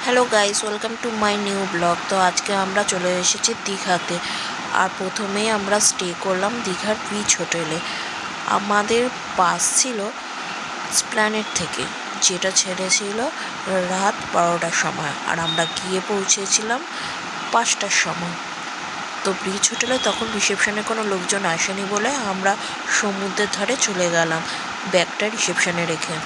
Hello guys, welcome to my new blog. তো আজকে আমরা চলে এসেছি দীঘাতে। আর প্রথমেই আমরা স্টে করলাম দীঘার বিচ হোটেলে। আমাদের বাস ছিল এসপ্ল্যানেড থেকে, যেটা ছেড়েছিল রাত 12টার সময়, আর আমরা গিয়ে পৌঁছেছিলাম 5টার সময়। তো বিচ হোটেলে তখন রিসেপশনে কোনো লোকজন আসেনি বলে আমরা সমুদ্রের ধারে চলে গেলাম ব্যাগটা রিসেপশনে রেখে।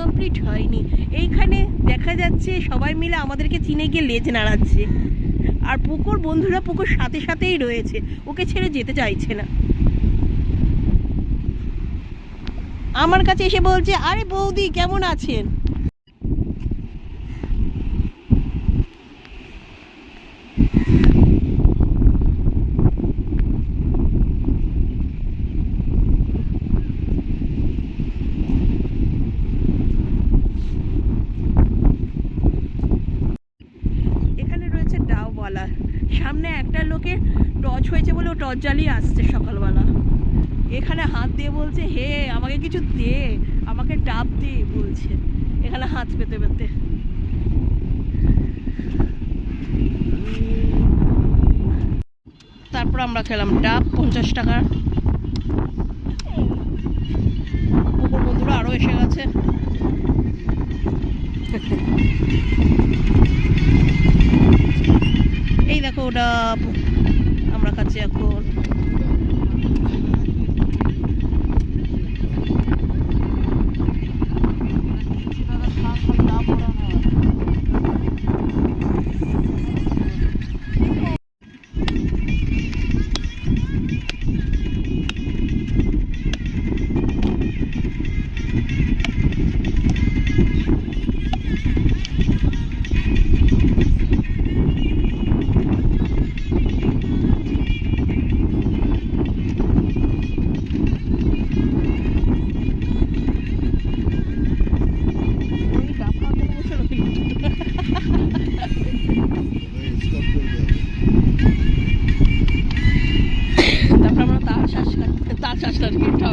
কমপ্লিট হয়নি। এইখানে দেখা যাচ্ছে সবাই মিলে আমাদেরকে চিনে গিয়ে লেজ নাড়াচ্ছে, আর পুকুর বন্ধুরা পুকুর সাথে সাথেই রয়েছে, ওকে ছেড়ে যেতে চাইছে না। আমার কাছে এসে বলছে, আরে বৌদি কেমন আছেন। সামনে একটা লোকের টর্চ হয়েছে বলে ও টর্চ জ্বালিয়ে আসছে সকালবেলা। এখানে হাত দিয়ে বলছে, হে আমাকে কিছু দে, আমাকে ডাব দে বলছে, এখানে হাত পেতে পেতে। তারপর আমরা খেলাম ডাব 50 টাকার। পুকুর বন্ধুরা আরো এসে গেছে। এই দেখো ওটা আমরা খাচ্ছি এখন। তারপর আমরা তার শ্বাস খাচ্ছি। তারপর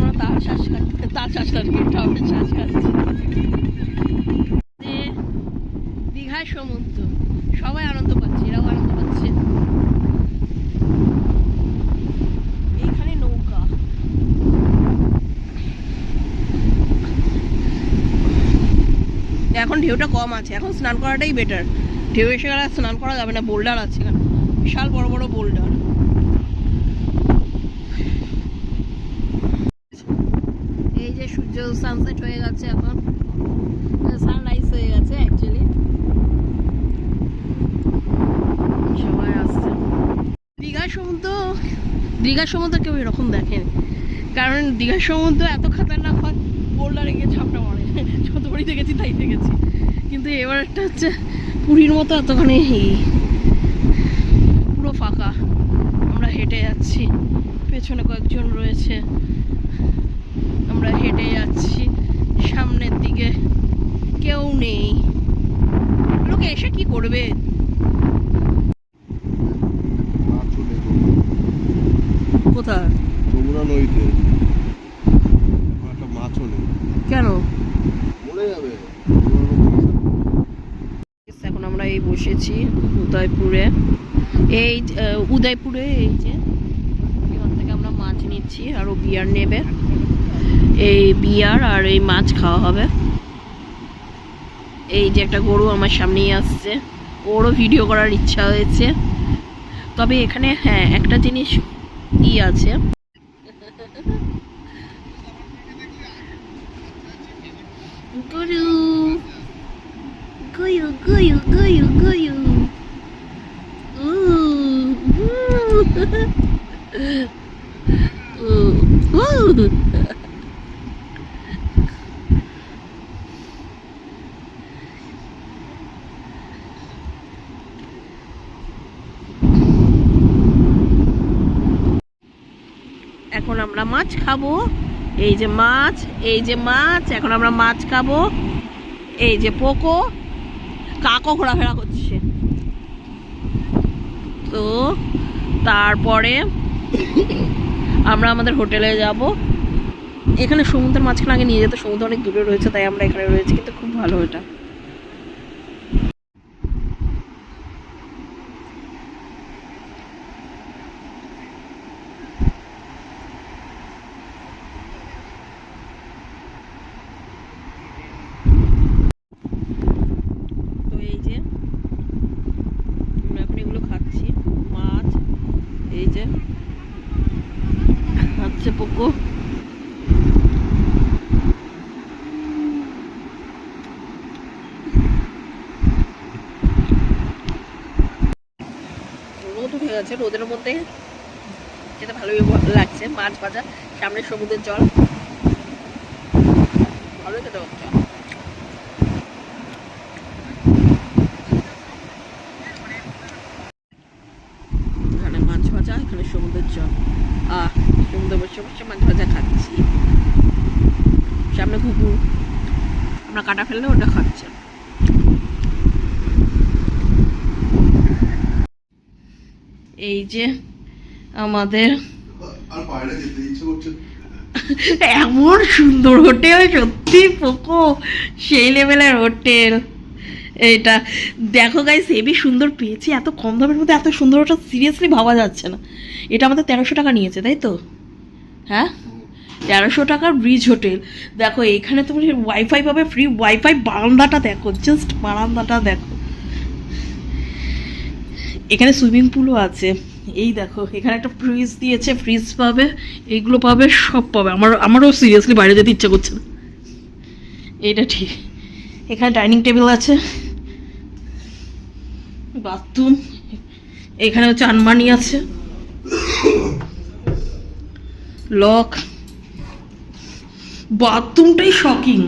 আমরা তার শ্বাস খাচ্ছি। দীঘায় সমুদ্র, সবাই আনন্দ পাচ্ছে, এরাও আনন্দ পাচ্ছে। এইখানে নৌকা, এখন ঢেউটা কম আছে, এখন স্নান করাটাই বেটার। ঢেউ এসে গেলে স্নান করা যাবে না, বোল্ডার আছে এখানে, বিশাল বড় বড় বোল্ডার। এই যে সূর্য সানসেট হয়ে গেছে, এখন সানরাইজ হয়ে গেছে অ্যাকচুয়ালি। সবাই আসছে দীঘার সমুদ্র কেউ এরকম দেখেনি, কারণ দীঘার সমুদ্র এত খাতারনাক হয়, বোল্ডারে গিয়ে ঝাপটা মারে। যতবারই দেখেছি তাই দেখেছি, কিন্তু এবার একটা হচ্ছে পুরীর মতো এতখানি পুরো ফাঁকা। আমরা হেঁটে যাচ্ছি, পেছনে কয়েকজন রয়েছে, আমরা হেঁটে যাচ্ছি, সামনের দিকে কেউ নেই। লোকে এসে কি করবে? কোথায়? যমুনা নদীতে একটা মাছও নেই। কেন? মরে যাবে। এখন আমরা এই বসেছি উদয়পুরে। এই যে এখান থেকে আমরা মাছ নিচ্ছি, আর ও বিয়ার নেবে। এই বিয়ার আর এই মাছ খাওয়া হবে। এই যে একটা গরু আমার সামনেই আসছে, ও ওরও ভিডিও করার ইচ্ছা হয়েছে। তবে এখানে হ্যাঁ একটা জিনিস ই আছে, গরু গয়ু গয়ু গয়ু গয়ু এখন আমরা মাছ খাবো। এই যে মাছ, এই যে মাছ, এখন আমরা মাছ খাবো। এই যে পোকো, কাকও ঘোরাফেরা করছে। তো তারপরে আমরা আমাদের হোটেলে যাব। এখানে সমুদ্রের মাঝখানে আগে নিয়ে যেতে, সমুদ্র অনেক দূরে রয়েছে তাই আমরা এখানে রয়েছি, কিন্তু খুব ভালো এটা। তো এই যে আমরা এখন এগুলো খাচ্ছি, মাছ, এই যে খাচ্ছে পোকো। রোদ উঠে গেছে, রোদের মধ্যে খেতে ভালোই লাগছে। মাছ ভাজা, সামনে সমুদ্রের জল, ভালোই খেতে হচ্ছে। এখানে মাছ ভাজা, এখানে সমুদ্রের জল, সমুদ্রে বসে বসে মাছ ভাজা খাচ্ছি। সামনে কুকুর, আমরা কাটা ফেললে ওটা খাচ্ছে। এই যে আমাদের এমন সুন্দর হোটেল, সত্যি পোকো সেই লেভেলের হোটেল। এটা দেখো গাইস, হেবি সুন্দর পেয়েছি। এত কম দামের মধ্যে এত সুন্দর হোটেল সিরিয়াসলি ভাবা যাচ্ছে না। এটা আমাদের 1300 টাকা নিয়েছে, তাই তো? হ্যাঁ, 1300 টাকার ব্রিজ হোটেল। দেখো এখানে তোমার ওয়াইফাই পাবে ফ্রি ওয়াইফাই। বারান্দাটা দেখো, জাস্ট বারান্দাটা দেখো। এখানে সুইমিং পুলও আছে। এই দেখো এখানে একটা ফ্রিজ দিয়েছে, ফ্রিজ পাবে, এইগুলো পাবে, সব পাবে। আমারও সিরিয়াসলি বাইরে যেতে ইচ্ছা করছে না। এইটা ঠিক। এখানে ডাইনিং টেবিল আছে, বাথরুম, এখানে হচ্ছে আনমানি আছে, লক। বাথরুমটাই শকিং।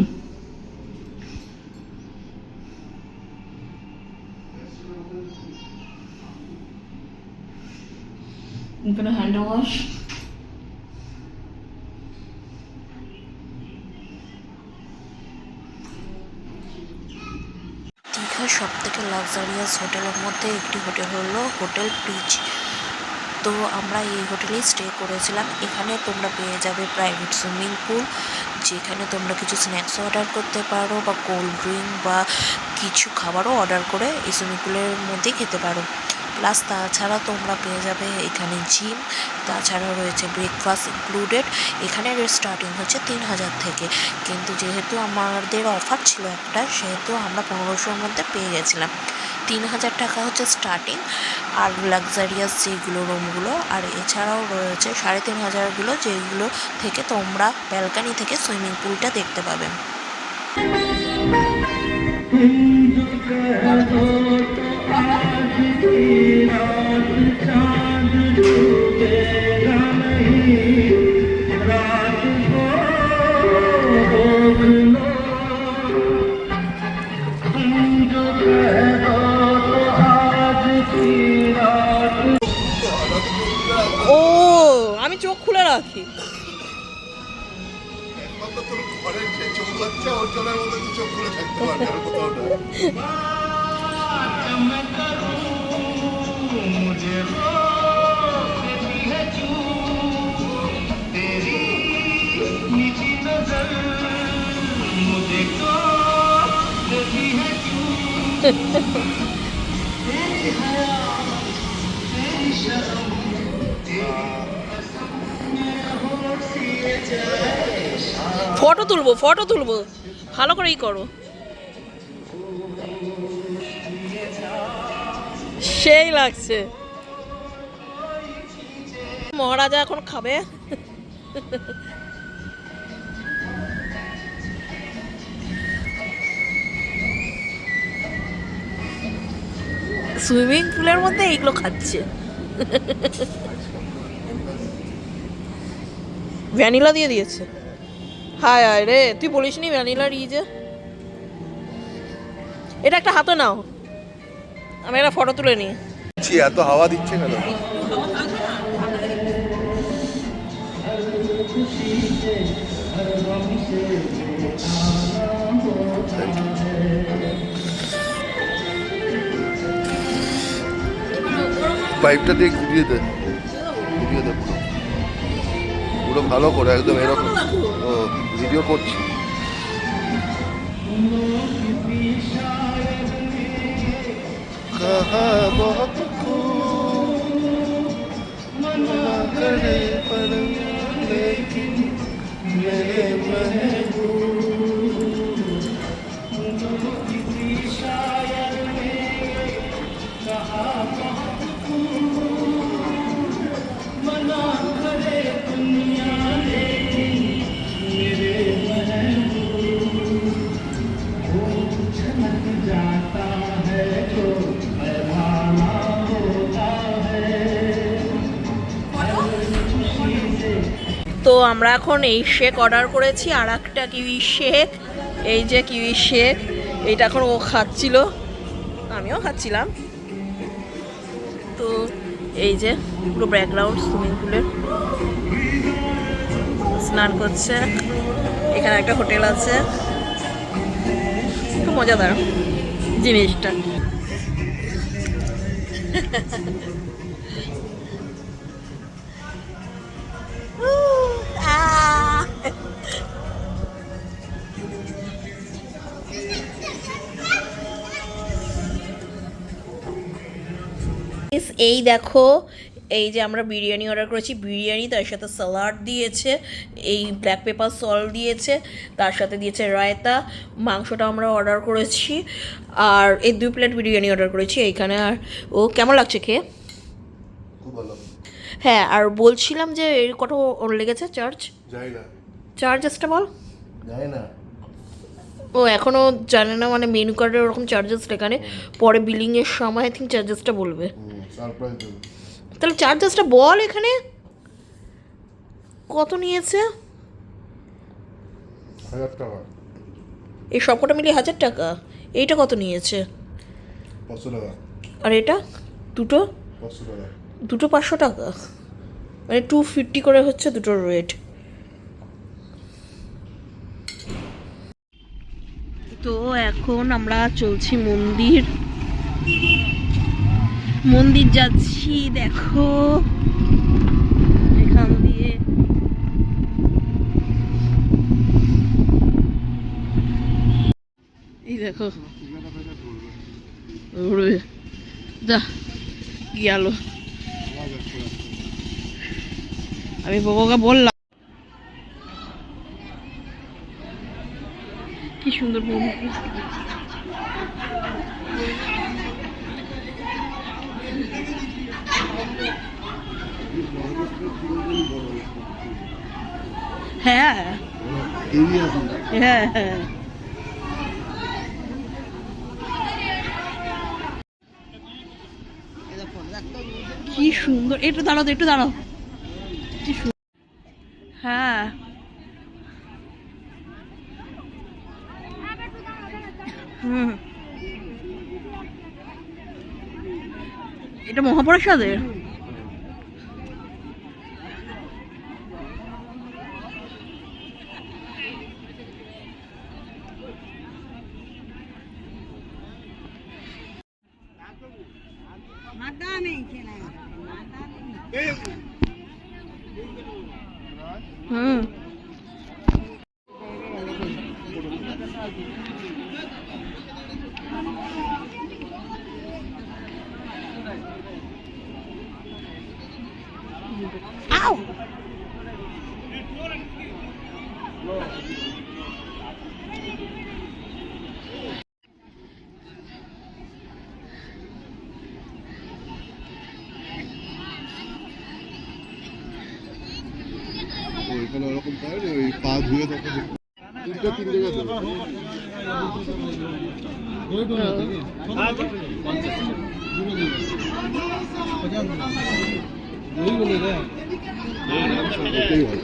এখানে হ্যান্ড ওয়াশ। দীঘার সব থেকে লাক্সারিয়াস হোটেলের মধ্যে একটি হোটেল হলো হোটেল ব্রিজ। তো আমরা এই হোটেলেই স্টে করেছিলাম। এখানে তোমরা পেয়ে যাবে প্রাইভেট সুইমিং পুল, যেখানে তোমরা কিছু স্ন্যাক্স অর্ডার করতে পারো বা কোল্ড ড্রিঙ্ক বা কিছু খাবারও অর্ডার করে এই সুইমিং পুলের মধ্যেই খেতে পারো। প্লাস তাছাড়া তোমরা পেয়ে যাবে এখানে জিম, তাছাড়া রয়েছে ব্রেকফাস্ট ইনক্লুডেড। এখানে স্টার্টিং হচ্ছে 3000 থেকে, কিন্তু যেহেতু আমাদের অফার ছিল একটা, সেহেতু আমরা 1500-র মধ্যে পেয়ে গেছিলাম। 3000 টাকা হচ্ছে স্টার্টিং, আর লাক্সারিয়াস যেগুলো রুমগুলো, আর এছাড়াও রয়েছে 3500গুলো, যেগুলো থেকে তোমরা ব্যালকানি থেকে সুইমিং পুলটা দেখতে পাবে। ও আমি চোখ খুলে রাখি। ফটো তুলবো, ফটো তুলবো, ভালো করেই করো। সেই লাগছে। মহারাজা এখন খাবে। সুইমিং পুলের মধ্যে এইগুলো খাচ্ছে। ভ্যানিলা দিয়ে দিয়েছে। হায় হায় রে, তুই বলিসনি ভ্যানিলা দিয়েছে। এটা একটা হাতে নাও, আমি একটা ফটো তুলে নিই। এত হাওয়া দিচ্ছে কেন? পাইপটা দিয়ে ঘুরিয়ে দে, ঘুরিয়ে দে পুরো, পুরো ভালো করে একদম এরকম। ও ভিডিও করছি। তো আমরা এখন এই শেক অর্ডার করেছি, আর একটা কিউই শেক। এই যে কিউই শেক, এইটা এখন ও খাচ্ছিল, আমিও খাচ্ছিলাম। তো এই যে পুরো ব্যাকগ্রাউন্ড সুইমিং পুলের, স্নান করছে। এখানে একটা হোটেল আছে, খুব মজাদার জিনিসটা। এই দেখো, এই যে আমরা বিরিয়ানি অর্ডার করেছি, বিরিয়ানি তার সাথে স্যালাড দিয়েছে, এই ব্ল্যাক পেপার সল্ট দিয়েছে, তার সাথে দিয়েছে রায়তা। মাংসটা আমরা অর্ডার করেছি, আর এই 2 প্লেট বিরিয়ানি অর্ডার করেছি এইখানে। আর ও কেমন লাগছে খেয়ে? খুব ভালো। হ্যাঁ, আর বলছিলাম যে এই কত লেগেছে চার্জ? যাই না, চার্জেসটা বল। যাই না। ও এখনও জানে না, মানে মেনু কার্ডে ওরকম চার্জেস এখানে, পরে বিলিংয়ের সময় আই থিঙ্ক চার্জেসটা বলবে। সারপ্রাইজ দেবো। তাহলে চার্জেসটা বল এখানে কত নিয়েছে। 1000 টাকা। এই সবকটা মিলিয়ে 1000 টাকা। এইটা কত নিয়েছে? 500 টাকা। আর এটা দুটো 500 টাকা। দুটো 500 টাকা, মানে 250 করে হচ্ছে দুটোর রেট। তো এখন আমরা চলছি মন্দির, মন্দির যাচ্ছি। দেখো এখান দিয়ে এই দেখো উড়বে, যা গেল। আমি বাবাকে বললাম কি সুন্দর মন্দির। হ্যাঁ হ্যাঁ হ্যাঁ, কি সুন্দর। একটু দাঁড়াও, একটু দাঁড়াও, কি সুন্দর। হ্যাঁ হুম, এটা মহাপ্রসাদের। হুম, আও এরকম পায় ওই পা ধুয়ে তখন তিনটে গেছে ওটাই হয়।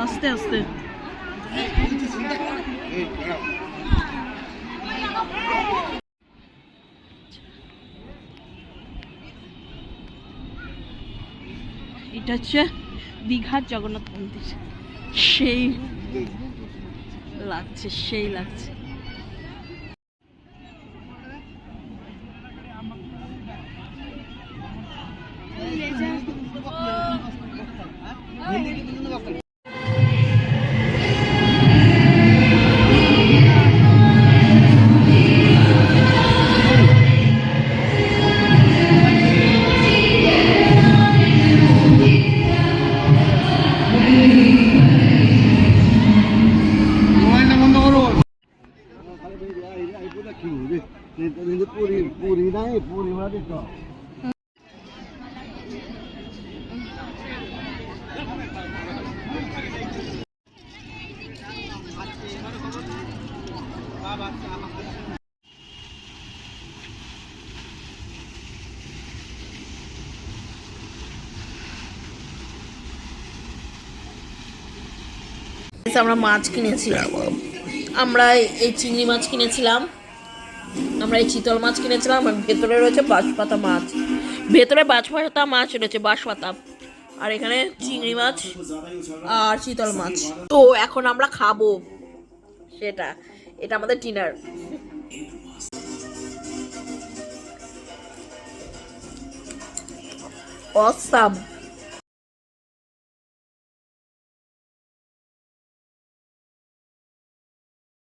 আস্তে আস্তে এটা হচ্ছে দীঘার জগন্নাথ মন্দির। সেই লাগছে, সেই লাগছে। पूरी नहीं पूरी वाली तो আমরা মাছ কিনেছিলাম, আমরা এই চিংড়ি মাছ কিনেছিলাম, আমরা এই চিতল মাছ কিনেছিলাম। আর ভেতরে রয়েছে বাঁশপাতা মাছ, ভেতরে বাঁশপাতা মাছ রয়েছে, বাঁশপাতা। আর এখানে চিংড়ি মাছ আর চিতল মাছ। তো এখন আমরা খাবো সেটা, এটা আমাদের ডিনার। অসাম।